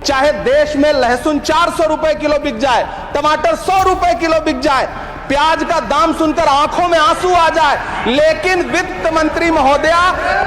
चाहे देश में लहसुन 400 रुपए किलो बिक जाए, टमाटर 100 रुपए किलो बिक जाए, प्याज का दाम सुनकर आंखों में आंसू आ जाए, लेकिन वित्त मंत्री महोदया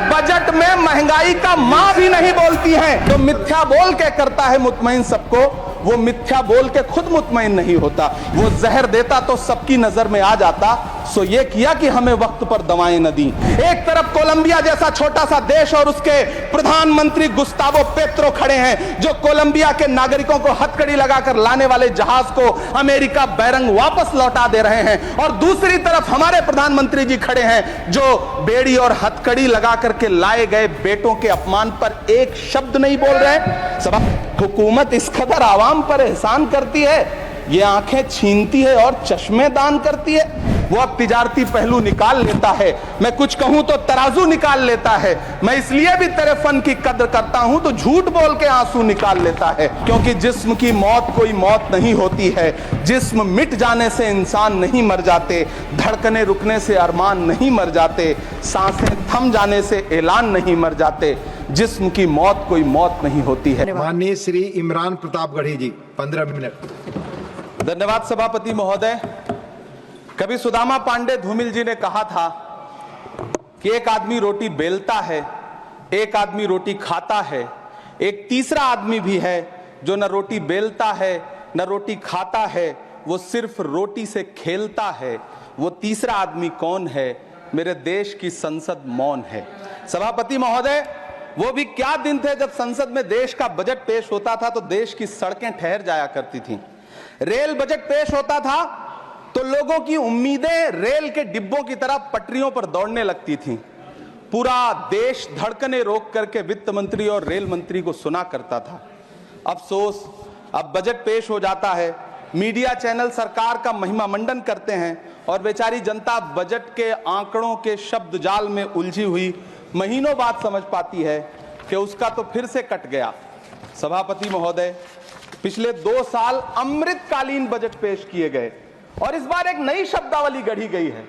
बजट में महंगाई का मां भी नहीं बोलती हैं। तो मिथ्या बोल के करता है मुतमईन सबको, वो मिथ्या बोल के खुद मुतमईन नहीं होता। वो जहर देता तो सबकी नजर में आ जाता। सो ये किया कि हमें वक्त पर दवाएं न दी। एक तरफ कोलंबिया जैसा छोटा सा देश और उसके प्रधानमंत्री गुस्तावो पेत्रो खड़े हैं, जो कोलंबिया के नागरिकों को हथकड़ी लगाकर लाने वाले जहाज को अमेरिका बैरंग वापस लौटा दे रहे हैं, और दूसरी तरफ हमारे प्रधानमंत्री जी खड़े हैं जो बेड़ी और हथकड़ी लगा करके लाए गए बेटों के अपमान पर एक शब्द नहीं बोल रहे। सब हुकूमत इस कदर आवाम पर एहसान करती है, ये आंखें छीनती है और चश्मे दान करती है। वो अब तिजारती पहलू निकाल लेता है, मैं कुछ कहूं तो तराजू निकाल लेता है। मैं इसलिए भी तेरे फन की कद्र करता हूं तो झूठ बोल के आंसू निकाल लेता है, क्योंकि जिस्म की मौत कोई मौत नहीं होती है। जिस्म मिट जाने से इंसान नहीं मर जाते, धड़कने रुकने से अरमान नहीं मर जाते, सांसें थम जाने से ऐलान नहीं मर जाते। जिस्म की मौत कोई मौत नहीं होती है। माननीय श्री इमरान प्रतापगढ़ी जी 15 मिनट। धन्यवाद सभापति महोदय। कभी सुदामा पांडे धूमिल जी ने कहा था कि एक आदमी रोटी बेलता है, एक आदमी रोटी खाता है, एक तीसरा आदमी भी है जो न रोटी बेलता है न रोटी खाता है, वो सिर्फ रोटी से खेलता है। वो तीसरा आदमी कौन है? मेरे देश की संसद मौन है। सभापति महोदय, वो भी क्या दिन थे जब संसद में देश का बजट पेश होता था तो देश की सड़कें ठहर जाया करती थीं। रेल बजट पेश होता था तो लोगों की उम्मीदें रेल के डिब्बों की तरह पटरियों पर दौड़ने लगती थीं। पूरा देश धड़कने रोक करके वित्त मंत्री और रेल मंत्री को सुना करता था। अफसोस, अब बजट पेश हो जाता है, मीडिया चैनल सरकार का महिमा मंडन करते हैं और बेचारी जनता बजट के आंकड़ों के शब्द जाल में उलझी हुई महीनों बाद समझ पाती है कि उसका तो फिर से कट गया। सभापति महोदय, पिछले 2 साल अमृतकालीन बजट पेश किए गए और इस बार एक नई शब्दावली गढ़ी गई है,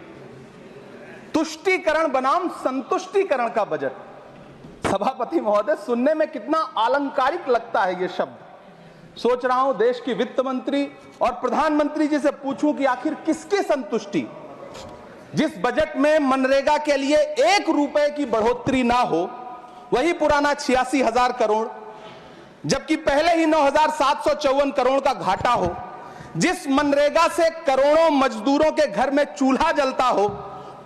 तुष्टीकरण बनाम संतुष्टीकरण का बजट। सभापति महोदय, सुनने में कितना अलंकारिक लगता है ये शब्द। सोच रहा हूं देश की वित्त मंत्री और प्रधानमंत्री जी से पूछूं कि आखिर किसकी संतुष्टि? जिस बजट में मनरेगा के लिए 1 रुपए की बढ़ोतरी ना हो, वही पुराना 86,000 करोड़, जबकि पहले ही 9,754 करोड़ का घाटा हो, जिस मनरेगा से करोड़ों मजदूरों के घर में चूल्हा जलता हो,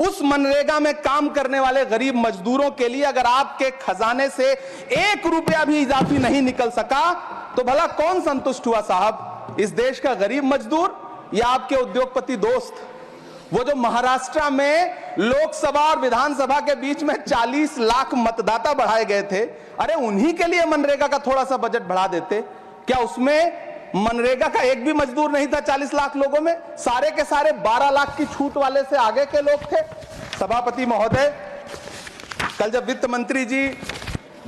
उस मनरेगा में काम करने वाले गरीब मजदूरों के लिए अगर आपके खजाने से 1 रुपया भी इजाफी नहीं निकल सका तो भला कौन संतुष्ट हुआ साहब? इस देश का गरीब मजदूर या आपके उद्योगपति दोस्त? वो जो महाराष्ट्र में लोकसभा और विधानसभा के बीच में 40 लाख मतदाता बढ़ाए गए थे, अरे उन्हीं के लिए मनरेगा का थोड़ा सा बजट बढ़ा देते। क्या उसमें मनरेगा का एक भी मजदूर नहीं था 40 लाख लोगों में? सारे के सारे 12 लाख की छूट वाले से आगे के लोग थे। सभापति महोदय, कल जब वित्त मंत्री जी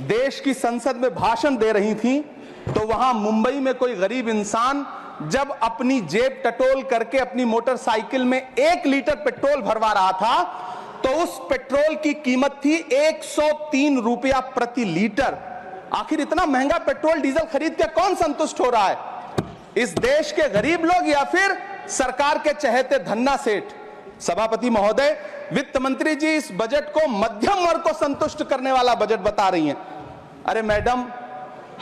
देश की संसद में भाषण दे रही थी तो वहां मुंबई में कोई गरीब इंसान जब अपनी जेब टटोल करके अपनी मोटरसाइकिल में 1 लीटर पेट्रोल भरवा रहा था तो उस पेट्रोल की कीमत थी 103 रुपया प्रति लीटर। आखिर इतना महंगा पेट्रोल डीजल खरीद के कौन संतुष्ट हो रहा है? इस देश के गरीब लोग या फिर सरकार के चहेते धन्ना सेठ? सभापति महोदय, वित्त मंत्री जी इस बजट को मध्यम वर्ग को संतुष्ट करने वाला बजट बता रही हैं। अरे मैडम,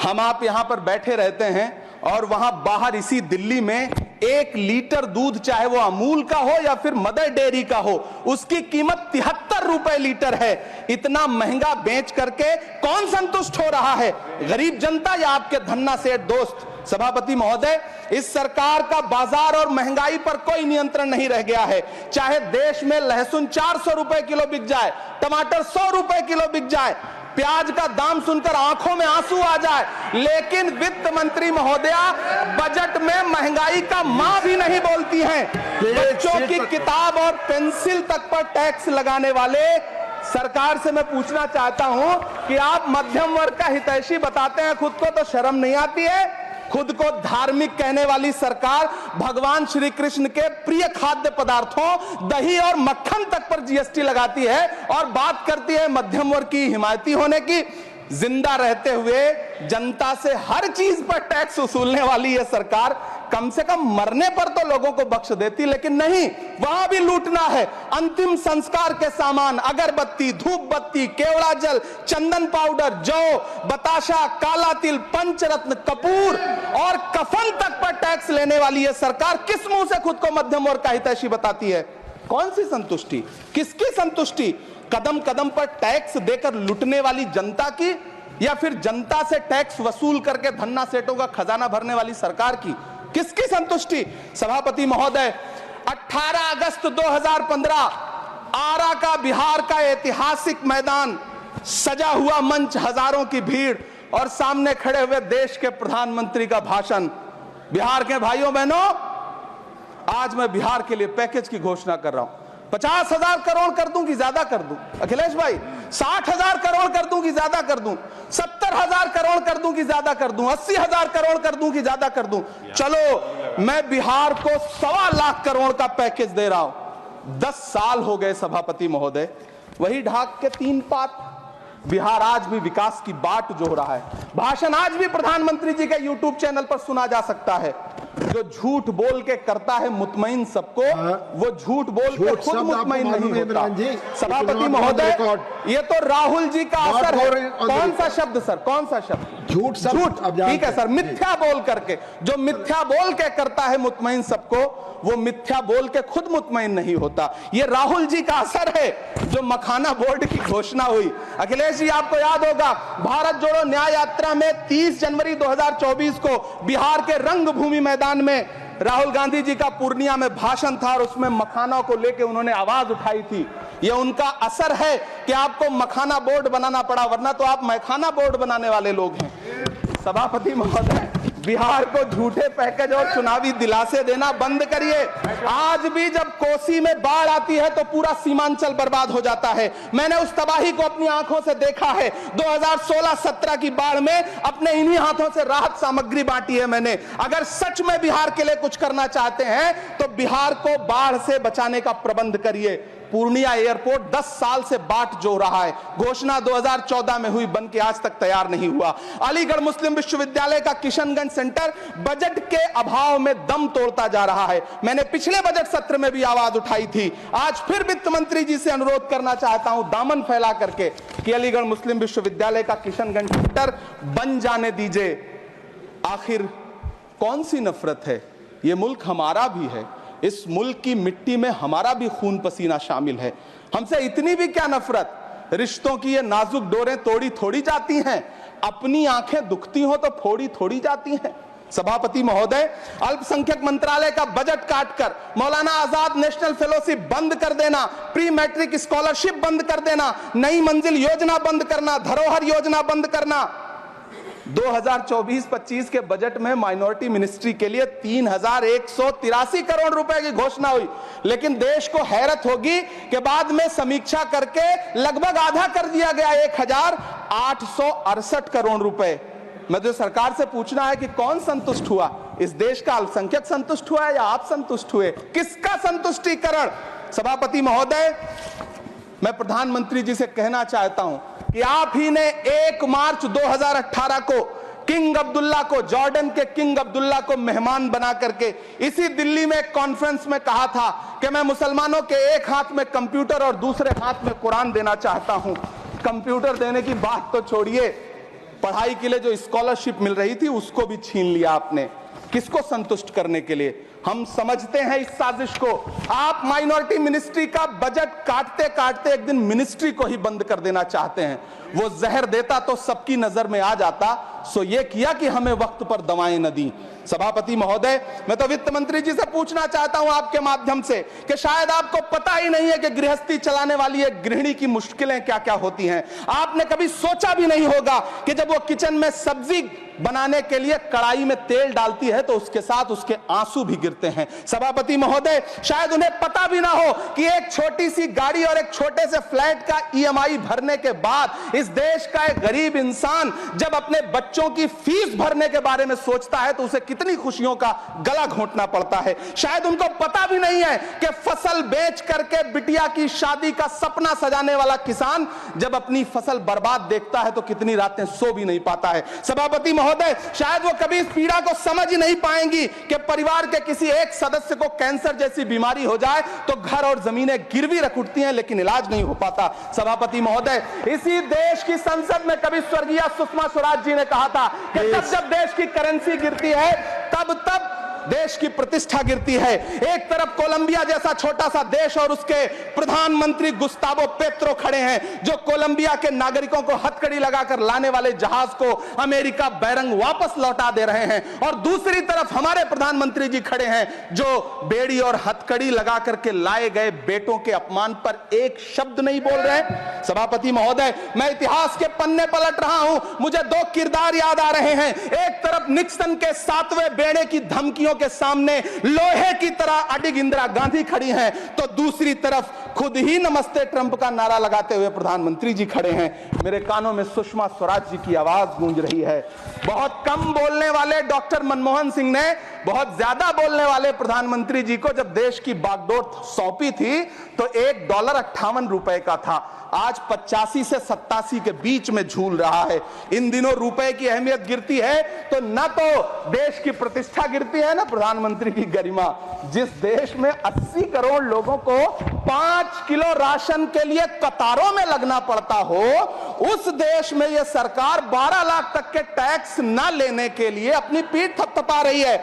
हम आप यहां पर बैठे रहते हैं और वहां बाहर इसी दिल्ली में 1 लीटर दूध, चाहे वो अमूल का हो या फिर मदर डेयरी का हो, उसकी कीमत 73 रुपए लीटर है। इतना महंगा बेच करके कौन संतुष्ट हो रहा है? गरीब जनता या आपके धन्ना सेठ दोस्त? सभापति महोदय, इस सरकार का बाजार और महंगाई पर कोई नियंत्रण नहीं रह गया है। चाहे देश में लहसुन 400 रुपए किलो बिक जाए, टमाटर 100 रुपए किलो बिक जाए, प्याज का दाम सुनकर आंखों में आंसू आ जाए, लेकिन वित्त मंत्री महोदया बजट में महंगाई का मां भी नहीं बोलती हैं। बच्चों की किताब और पेंसिल तक पर टैक्स लगाने वाले सरकार से मैं पूछना चाहता हूं कि आप मध्यम वर्ग का हितैषी बताते हैं खुद को, तो शर्म नहीं आती है? खुद को धार्मिक कहने वाली सरकार भगवान श्री कृष्ण के प्रिय खाद्य पदार्थों दही और मक्खन तक पर जीएसटी लगाती है और बात करती है मध्यम वर्ग की हिमायती होने की। जिंदा रहते हुए जनता से हर चीज पर टैक्स वसूलने वाली यह सरकार कम से कम मरने पर तो लोगों को बख्श देती, लेकिन नहीं, वहां भी लूटना है। अंतिम संस्कार के सामान, अगरबत्ती, धूप बत्ती, केवड़ा जल, चंदन पाउडर, जौ, बताशा, काला तिल, पंचरत्न, कपूर और कफन तक पर टैक्स लेने वाली यह सरकार किस मुंह से खुद को मध्यम वर्ग का हितैषी बताती है? कौन सी संतुष्टि, किसकी संतुष्टि? कदम कदम पर टैक्स देकर लूटने वाली जनता की, या फिर जनता से टैक्स वसूल करके धन्ना सेठों का खजाना भरने वाली सरकार की? किसकी संतुष्टि? सभापति महोदय, 18 अगस्त 2015 आरा का बिहार का ऐतिहासिक मैदान, सजा हुआ मंच, हजारों की भीड़ और सामने खड़े हुए देश के प्रधानमंत्री का भाषण। बिहार के भाइयों बहनों, आज मैं बिहार के लिए पैकेज की घोषणा कर रहा हूं। 50,000 करोड़ कर दूं कि ज्यादा कर दूं? अखिलेश भाई, 60,000 करोड़ कर दूं कि ज्यादा कर दूं? 70,000 करोड़ कर दूं कि ज्यादा कर दूं? 80,000 करोड़ कर दूं कि ज्यादा कर दूं? चलो, मैं बिहार को 1.25 लाख करोड़ का पैकेज दे रहा हूं। 10 साल हो गए सभापति महोदय, वही ढाक के 3 पात। बिहार आज भी विकास की बाट जो हो रहा है। भाषण आज भी प्रधानमंत्री जी के यूट्यूब चैनल पर सुना जा सकता है। जो झूठ बोल के करता है मुतमईन सबको, वो झूठ बोल के खुद मुतमईन नहीं होता। सभापति महोदय, ये तो राहुल जी का असर है। कौन सा शब्द सर, कौन सा शब्द? झूठ। ठीक है सर, मिथ्या बोल करके, जो मिथ्या बोल के करता है मुतमईन सबको, वो मिथ्या बोल के खुद मुतमईन नहीं होता। ये राहुल जी का असर है। जो मखाना बोर्ड की घोषणा हुई, अखिलेश जी आपको याद होगा, भारत जोड़ो न्याय यात्रा में 30 जनवरी 2024 को बिहार के रंगभूमि मैदान में राहुल गांधी जी का पूर्णिया में भाषण था और उसमें मखाना को लेकर उन्होंने आवाज उठाई थी। ये उनका असर है कि आपको मखाना बोर्ड बनाना पड़ा, वरना तो आप मैखाना बोर्ड बनाने वाले लोग हैं। सभापति महोदय, बिहार को झूठे पैकेज और चुनावी दिलासे देना बंद करिए। आज भी जब कोसी में बाढ़ आती है तो पूरा सीमांचल बर्बाद हो जाता है। मैंने उस तबाही को अपनी आंखों से देखा है। 2016-17 की बाढ़ में अपने इन्हीं हाथों से राहत सामग्री बांटी है मैंने। अगर सच में बिहार के लिए कुछ करना चाहते हैं तो बिहार को बाढ़ से बचाने का प्रबंध करिए। पूर्णिया एयरपोर्ट 10 साल से बाट जो रहा है, घोषणा 2014 में हुई, बन के आज तक तैयार नहीं हुआ। अलीगढ़ मुस्लिम विश्वविद्यालय का किशनगंज सेंटर बजट के अभाव में दम तोड़ता जा रहा है। मैंने पिछले बजट सत्र में भी आवाज उठाई थी। आज फिर वित्त मंत्री जी से अनुरोध करना चाहता हूं, दामन फैला करके, कि अलीगढ़ मुस्लिम विश्वविद्यालय का किशनगंज सेंटर बन जाने दीजिए। आखिर कौन सी नफरत है? यह मुल्क हमारा भी है। इस मुल्क की मिट्टी में हमारा भी खून पसीना शामिल है। हमसे इतनी भी क्या नफरत? रिश्तों की ये नाजुक डोरें तोड़ी थोड़ी जाती हैं। अपनी आंखें दुखती हो तो फोड़ी थोड़ी जाती हैं। सभापति महोदय, अल्पसंख्यक मंत्रालय का बजट काटकर मौलाना आजाद नेशनल फेलोशिप बंद कर देना, प्री मैट्रिक स्कॉलरशिप बंद कर देना, नई मंजिल योजना बंद करना, धरोहर योजना बंद करना। 2024-25 के बजट में माइनॉरिटी मिनिस्ट्री के लिए 3,183 करोड़ रुपए की घोषणा हुई, लेकिन देश को हैरत होगी कि बाद में समीक्षा करके लगभग आधा कर दिया गया, 1,868 करोड़ रुपए। मैं तो सरकार से पूछना है कि कौन संतुष्ट हुआ? इस देश का अल्पसंख्यक संतुष्ट हुआ या आप संतुष्ट हुए? किसका संतुष्टिकरण? सभापति महोदय, मैं प्रधानमंत्री जी से कहना चाहता हूं कि आप ही ने 1 मार्च 2018 को किंग अब्दुल्ला को, जॉर्डन के किंग अब्दुल्ला को मेहमान बना करके इसी दिल्ली में एक कॉन्फ्रेंस में कहा था कि मैं मुसलमानों के एक हाथ में कंप्यूटर और दूसरे हाथ में कुरान देना चाहता हूं। कंप्यूटर देने की बात तो छोड़िए, पढ़ाई के लिए जो स्कॉलरशिप मिल रही थी उसको भी छीन लिया आपने। किसको संतुष्ट करने के लिए? हम समझते हैं इस साजिश को। आप माइनॉरिटी मिनिस्ट्री का बजट काटते काटते एक दिन मिनिस्ट्री को ही बंद कर देना चाहते हैं। वो जहर देता तो सबकी नजर में आ जाता, सो ये किया कि हमें वक्त पर दवाएं न दी। सभापति महोदय, मैं तो वित्त मंत्री जी से पूछना चाहता हूं आपके माध्यम से कि शायद आपको पता ही नहीं है कि गृहस्थी चलाने वाली एक गृहिणी की मुश्किलें क्या क्या होती हैं। आपने कभी सोचा भी नहीं होगा कि जब वो किचन में सब्जी बनाने के लिए कढ़ाई में तेल डालती है तो उसके साथ उसके आंसू भी गिरते गिरते हैं। सभापति महोदय, शायद उन्हें पता भी ना हो कि एक छोटी सी गाड़ी और एक छोटे से फ्लैट का ईएमआई भरने के बाद इस देश का एक गरीब इंसान जब अपने बच्चों की फीस भरने के बारे में सोचता है तो उसे कितनी खुशियों का गला घोंटना पड़ता है। शायद उनको पता भी नहीं है कि फसल बेच करके बिटिया की शादी का सपना सजाने वाला किसान जब अपनी फसल बर्बाद देखता है तो कितनी रातें सो भी नहीं पाता है। सभापति महोदय, शायद वो कभी इस पीड़ा को समझ ही नहीं पाएंगी कि परिवार के किसी एक सदस्य को कैंसर जैसी बीमारी हो जाए तो घर और जमीनें गिरवी रख उठती हैं लेकिन इलाज नहीं हो पाता। सभापति महोदय, इसी देश की संसद में कभी स्वर्गीय सुषमा स्वराज जी ने कहा था कि जब देश की करेंसी गिरती है तब देश की प्रतिष्ठा गिरती है। एक तरफ कोलंबिया जैसा छोटा सा देश और उसके प्रधानमंत्री गुस्तावो पेत्रो खड़े हैं जो कोलंबिया के नागरिकों को हथकड़ी लगाकर लाने वाले जहाज को अमेरिका बैरंग वापस लौटा दे रहे हैं, और दूसरी तरफ हमारे प्रधानमंत्री जी खड़े हैं जो बेड़ी और हथकड़ी लगा करके लाए गए बेटों के अपमान पर एक शब्द नहीं बोल रहे। सभापति महोदय, मैं इतिहास के पन्ने पलट रहा हूं, मुझे दो किरदार याद आ रहे हैं। एक तरफ निक्सन के 7वें बेड़े की धमकियों के सामने लोहे की तरह अडिग इंदिरा गांधी खड़ी हैं, तो दूसरी तरफ खुद ही नमस्ते ट्रंप का नारा लगाते हुए प्रधानमंत्री जी खड़े हैं। मेरे कानों में सुषमा स्वराज जी की आवाज गूंज रही है। बहुत कम बोलने वाले डॉक्टर मनमोहन सिंह ने बहुत ज्यादा बोलने वाले प्रधानमंत्री जी को जब देश की बागडोर सौंपी थी तो $1.58 का था, आज 85 से 87 के बीच में झूल रहा है। इन दिनों रुपए की अहमियत गिरती है तो न तो देश की प्रतिष्ठा गिरती है, ना प्रधानमंत्री की गरिमा। जिस देश में 80 करोड़ लोगों को 5 किलो राशन के लिए कतारों में लगना पड़ता हो, उस देश में यह सरकार 12 लाख तक के टैक्स न लेने के लिए अपनी पीठ थपथपा रही है।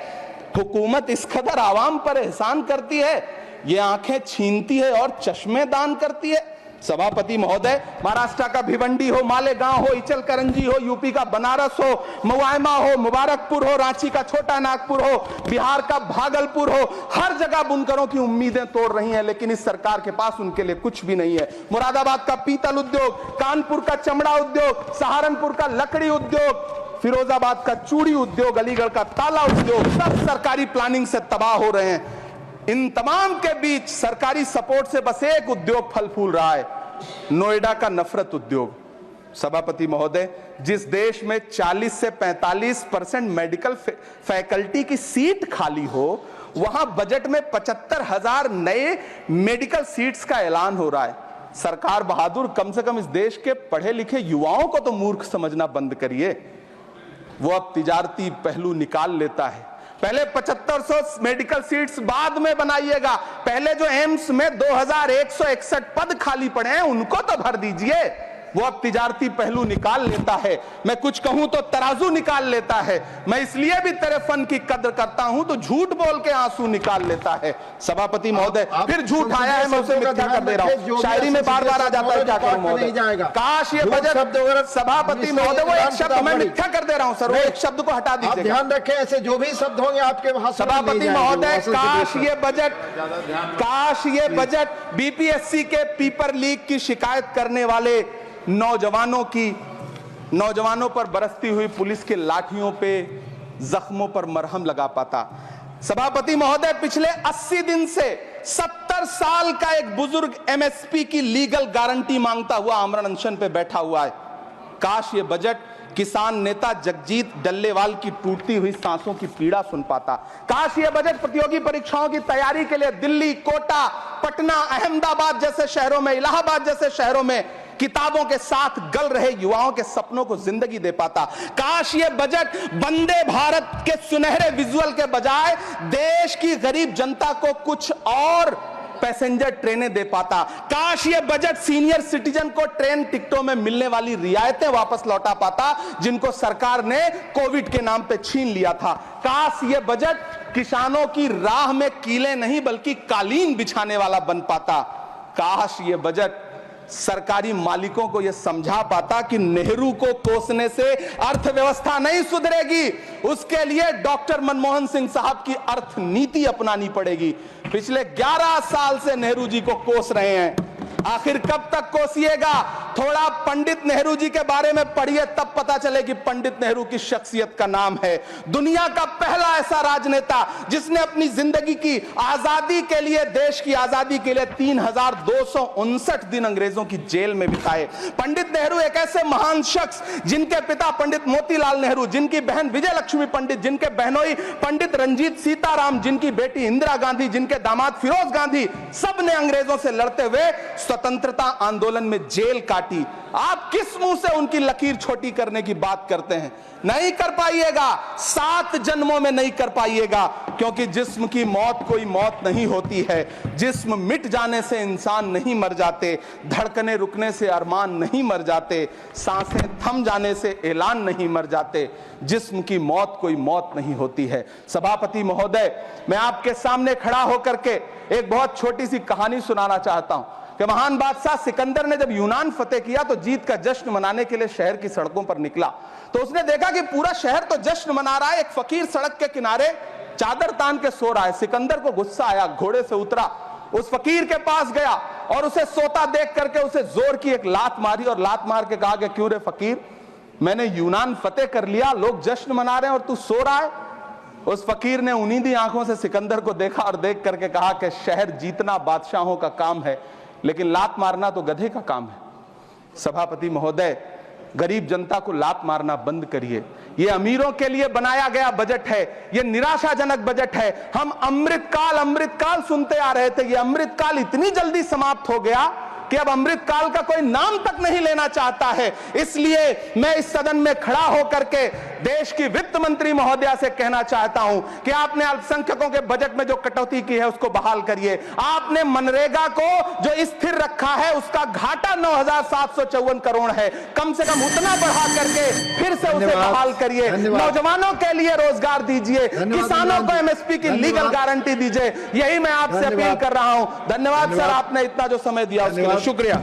हुकूमत इस कदर आवाम पर एहसान करती है, ये आंखें छीनती है और चश्मे दान करती है। सभापति महोदय, महाराष्ट्र का भिवंडी हो, मालेगांव हो, इचल करंजी हो, यूपी का बनारस हो, मुआयमा हो, मुबारकपुर हो, रांची का छोटा नागपुर हो, बिहार का भागलपुर हो, हर जगह बुनकरों की उम्मीदें तोड़ रही हैं, लेकिन इस सरकार के पास उनके लिए कुछ भी नहीं है। मुरादाबाद का पीतल उद्योग, कानपुर का चमड़ा उद्योग, सहारनपुर का लकड़ी उद्योग, फिरोजाबाद का चूड़ी उद्योग, अलीगढ़ का ताला उद्योग, सब सरकारी प्लानिंग से तबाह हो रहे हैं। इन तमाम के बीच सरकारी सपोर्ट से बस एक उद्योग फल फूल रहा है, नोएडा का नफरत उद्योग। सभापति महोदय, जिस देश में 40 से 45% मेडिकल फैकल्टी की सीट खाली हो, वहां बजट में 75,000 नए मेडिकल सीट्स का ऐलान हो रहा है। सरकार बहादुर, कम से कम इस देश के पढ़े लिखे युवाओं को तो मूर्ख समझना बंद करिए। वो अब तिजारती पहलू निकाल लेता है। पहले 7500 मेडिकल सीट्स बाद में बनाइएगा, पहले जो एम्स में 2161 पद खाली पड़े हैं उनको तो भर दीजिए। वो अब तिजारती पहलू निकाल लेता है। मैं कुछ कहूं तो तराजू निकाल लेता है। मैं इसलिए भी तेरे फन की कद्र करता हूं तो झूठ बोल के आंसू निकाल लेता है। सभापति महोदय, फिर झूठ आया है, मैं उसे मिथ्या कर दे रहा हूं। शायरी में बार बार आ जाता है, क्या करूं महोदय। काश ये बजट, सभापति महोदय, वो एक शब्द मैं मिथ्या कर दे रहा हूं सर, वो एक शब्द को हटा दीजिए। ध्यान रखें, ऐसे जो भी शब्द होंगे आपके वहां। सभापति महोदय, काश ये बजट बीपीएससी के पेपर लीक की शिकायत करने वाले नौजवानों पर बरसती हुई पुलिस के लाठियों पे, जख्मों पर मरहम लगा पाता। सभापति महोदय, पिछले 80 दिन से 70 साल का एक बुजुर्ग एमएसपी की लीगल गारंटी मांगता हुआ आमरण अनशन पे बैठा हुआ है। काश ये बजट किसान नेता जगजीत डल्लेवाल की टूटती हुई सांसों की पीड़ा सुन पाता। काश ये बजट प्रतियोगी परीक्षाओं की तैयारी के लिए दिल्ली, कोटा, पटना, अहमदाबाद जैसे शहरों में, इलाहाबाद जैसे शहरों में किताबों के साथ गल रहे युवाओं के सपनों को जिंदगी दे पाता। काश ये बजट वंदे भारत के सुनहरे विजुअल के बजाय देश की गरीब जनता को कुछ और पैसेंजर ट्रेनें दे पाता। काश ये बजट सीनियर सिटीजन को ट्रेन टिकटों में मिलने वाली रियायतें वापस लौटा पाता जिनको सरकार ने कोविड के नाम पे छीन लिया था। काश ये बजट किसानों की राह में कीले नहीं बल्कि कालीन बिछाने वाला बन पाता। काश ये बजट सरकारी मालिकों को यह समझा पाता कि नेहरू को कोसने से अर्थव्यवस्था नहीं सुधरेगी, उसके लिए डॉक्टर मनमोहन सिंह साहब की अर्थ नीति अपनानी पड़ेगी। पिछले 11 साल से नेहरू जी को कोस रहे हैं, आखिर कब तक कोसिएगा? थोड़ा पंडित नेहरू जी के बारे में पढ़िए, तब पता चले कि पंडित नेहरू की शख्सियत का नाम है। दुनिया का पहला ऐसा राजनेता जिसने अपनी जिंदगी की आजादी के लिए, देश की आजादी के लिए 3259 दिन अंग्रेजों की जेल में बिताए। पंडित नेहरू एक ऐसे महान शख्स जिनके पिता पंडित मोतीलाल नेहरू, जिनकी बहन विजय लक्ष्मी पंडित, जिनके बहनोई पंडित रंजीत सीताराम, जिनकी बेटी इंदिरा गांधी, जिनके दामाद फिरोज गांधी, सब ने अंग्रेजों से लड़ते हुए स्वतंत्रता आंदोलन में जेल काटी। आप किस मुंह से उनकी लकीर छोटी करने की बात करते हैं? नहीं कर पाइएगा, 7 जन्मों में नहीं कर पाइएगा, क्योंकि जिस्म की मौत कोई मौत नहीं होती है। जिस्म मिट जाने से इंसान नहीं मर जाते, धड़कने रुकने से अरमान नहीं मर जाते, सांसें थम जाने से ऐलान नहीं मर जाते। जिस्म की मौत कोई मौत नहीं होती है। सभापति महोदय, मैं आपके सामने खड़ा होकर के एक बहुत छोटी सी कहानी सुनाना चाहता हूं कि महान बादशाह सिकंदर ने जब यूनान फतेह किया तो जीत का जश्न मनाने के लिए शहर की सड़कों पर निकला। तो उसने देखा कि पूरा शहर तो जश्न मना रहा है, एक फकीर सड़क के किनारे चादर तान के सो रहा है। सिकंदर को गुस्सा आया, घोड़े से उतरा, उस फकीर के पास गया और उसे सोता देख करके उसे जोर की एक लात मारी और लात मार के कहा कि क्यों रे फकीर, मैंने यूनान फतेह कर लिया, लोग जश्न मना रहे हैं और तू सो रहा है। उस फकीर ने उन्नीदी आंखों से सिकंदर को देखा और देख करके कहा कि शहर जीतना बादशाहों का काम है, लेकिन लात मारना तो गधे का काम है। सभापति महोदय, गरीब जनता को लात मारना बंद करिए। ये अमीरों के लिए बनाया गया बजट है, ये निराशाजनक बजट है। हम अमृतकाल सुनते आ रहे थे, ये अमृतकाल इतनी जल्दी समाप्त हो गया कि अब अमृतकाल का कोई नाम तक नहीं लेना चाहता है। इसलिए मैं इस सदन में खड़ा होकर के देश की वित्त मंत्री महोदया से कहना चाहता हूं कि आपने अल्पसंख्यकों के बजट में जो कटौती की है उसको बहाल करिए। आपने मनरेगा को जो स्थिर रखा है उसका घाटा 9,754 करोड़ है, कम से कम उतना बढ़ा करके फिर से उसे बहाल करिए। नौजवानों के लिए रोजगार दीजिए, किसानों को एमएसपी की लीगल गारंटी दीजिए। यही मैं आपसे अपील कर रहा हूं। धन्यवाद सर, आपने इतना जो समय दिया उसके लिए शुक्रिया।